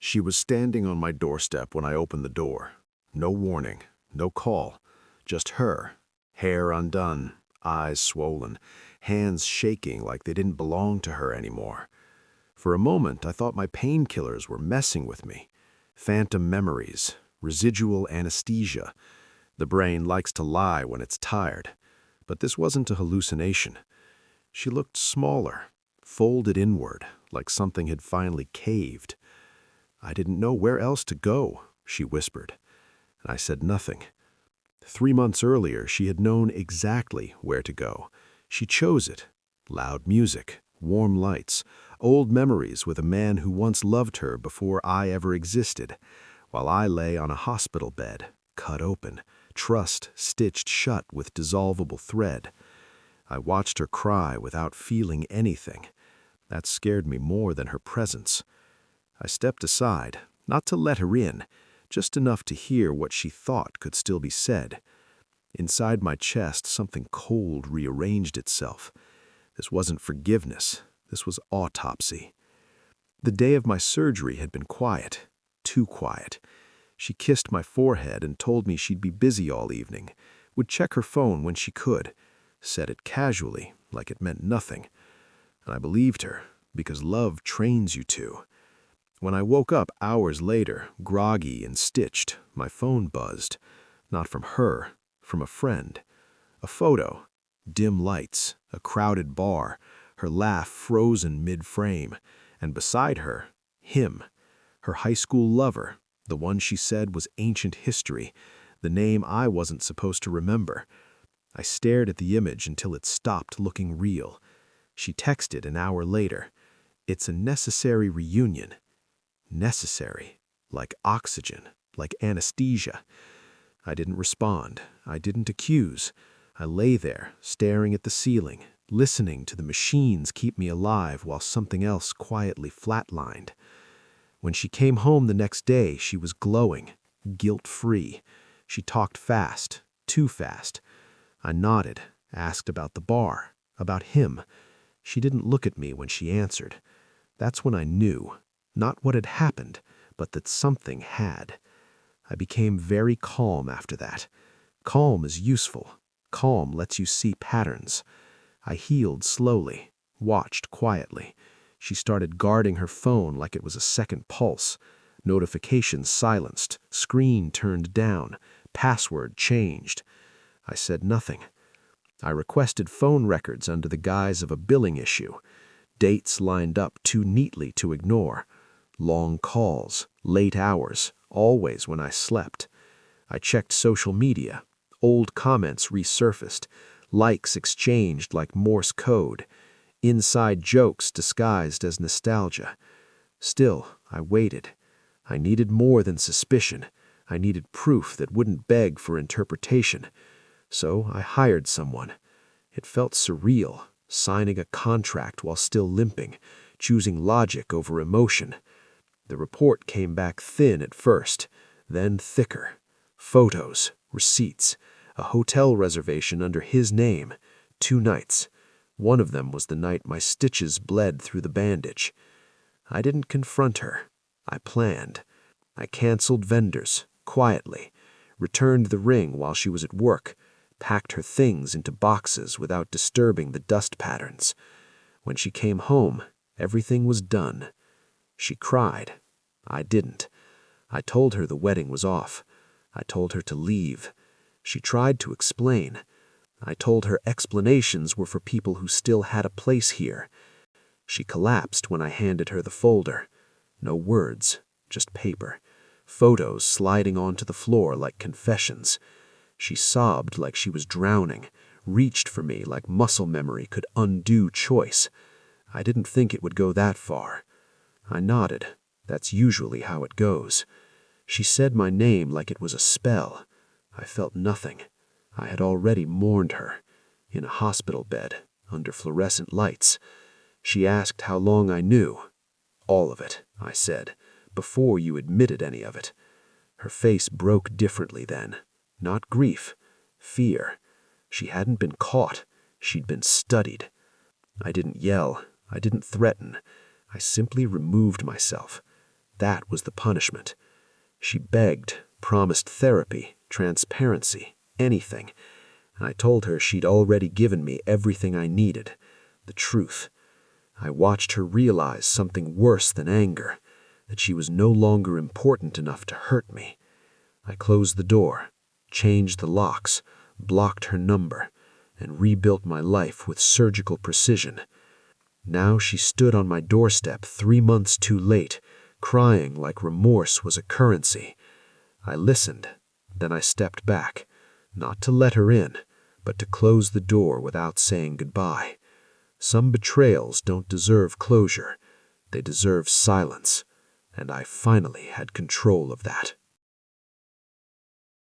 She was standing on my doorstep when I opened the door. No warning, no call, just her, hair undone, eyes swollen, hands shaking like they didn't belong to her anymore. For a moment, I thought my painkillers were messing with me. Phantom memories, residual anesthesia. The brain likes to lie when it's tired. But this wasn't a hallucination. She looked smaller, folded inward, like something had finally caved. "I didn't know where else to go," she whispered. And I said nothing. 3 months earlier, she had known exactly where to go. She chose it. Loud music, warm lights, old memories with a man who once loved her before I ever existed, while I lay on a hospital bed, cut open, trust stitched shut with dissolvable thread. I watched her cry without feeling anything. That scared me more than her presence. I stepped aside, not to let her in, just enough to hear what she thought could still be said. Inside my chest, something cold rearranged itself. This wasn't forgiveness. This was autopsy. The day of my surgery had been quiet, too quiet. She kissed my forehead and told me she'd be busy all evening, would check her phone when she could, said it casually, like it meant nothing. And I believed her, because love trains you to. When I woke up hours later, groggy and stitched, my phone buzzed. Not from her, from a friend. A photo. Dim lights, a crowded bar, her laugh frozen mid-frame, and beside her, him, her high school lover, the one she said was ancient history, the name I wasn't supposed to remember. I stared at the image until it stopped looking real. She texted an hour later. "It's a necessary reunion." Necessary, like oxygen, like anesthesia. I didn't respond. I didn't accuse. I lay there, staring at the ceiling, listening to the machines keep me alive while something else quietly flatlined. When she came home the next day, she was glowing, guilt-free. She talked fast, too fast. I nodded, asked about the bar, about him. She didn't look at me when she answered. That's when I knew. Not what had happened, but that something had. I became very calm after that. Calm is useful. Calm lets you see patterns. I healed slowly, watched quietly. She started guarding her phone like it was a second pulse. Notifications silenced, screen turned down, password changed. I said nothing. I requested phone records under the guise of a billing issue. Dates lined up too neatly to ignore. Long calls, late hours, always when I slept. I checked social media. Old comments resurfaced. Likes exchanged like Morse code. Inside jokes disguised as nostalgia. Still, I waited. I needed more than suspicion. I needed proof that wouldn't beg for interpretation. So I hired someone. It felt surreal, signing a contract while still limping, choosing logic over emotion. The report came back thin at first, then thicker. Photos, receipts, a hotel reservation under his name, 2 nights. One of them was the night my stitches bled through the bandage. I didn't confront her. I planned. I canceled vendors, quietly, returned the ring while she was at work, packed her things into boxes without disturbing the dust patterns. When she came home, everything was done. She cried. I didn't. I told her the wedding was off. I told her to leave. She tried to explain. I told her explanations were for people who still had a place here. She collapsed when I handed her the folder. No words, just paper. Photos sliding onto the floor like confessions. She sobbed like she was drowning, reached for me like muscle memory could undo choice. I didn't think it would go that far. I nodded. That's usually how it goes. She said my name like it was a spell. I felt nothing. I had already mourned her. In a hospital bed, under fluorescent lights. She asked how long I knew. All of it, I said, before you admitted any of it. Her face broke differently then. Not grief. Fear. She hadn't been caught. She'd been studied. I didn't yell. I didn't threaten. I simply removed myself. That was the punishment. She begged, promised therapy, transparency, anything. And I told her she'd already given me everything I needed, the truth. I watched her realize something worse than anger, that she was no longer important enough to hurt me. I closed the door, changed the locks, blocked her number, and rebuilt my life with surgical precision. Now she stood on my doorstep 3 months too late, crying like remorse was a currency. I listened, then I stepped back, not to let her in, but to close the door without saying goodbye. Some betrayals don't deserve closure. They deserve silence, and I finally had control of that.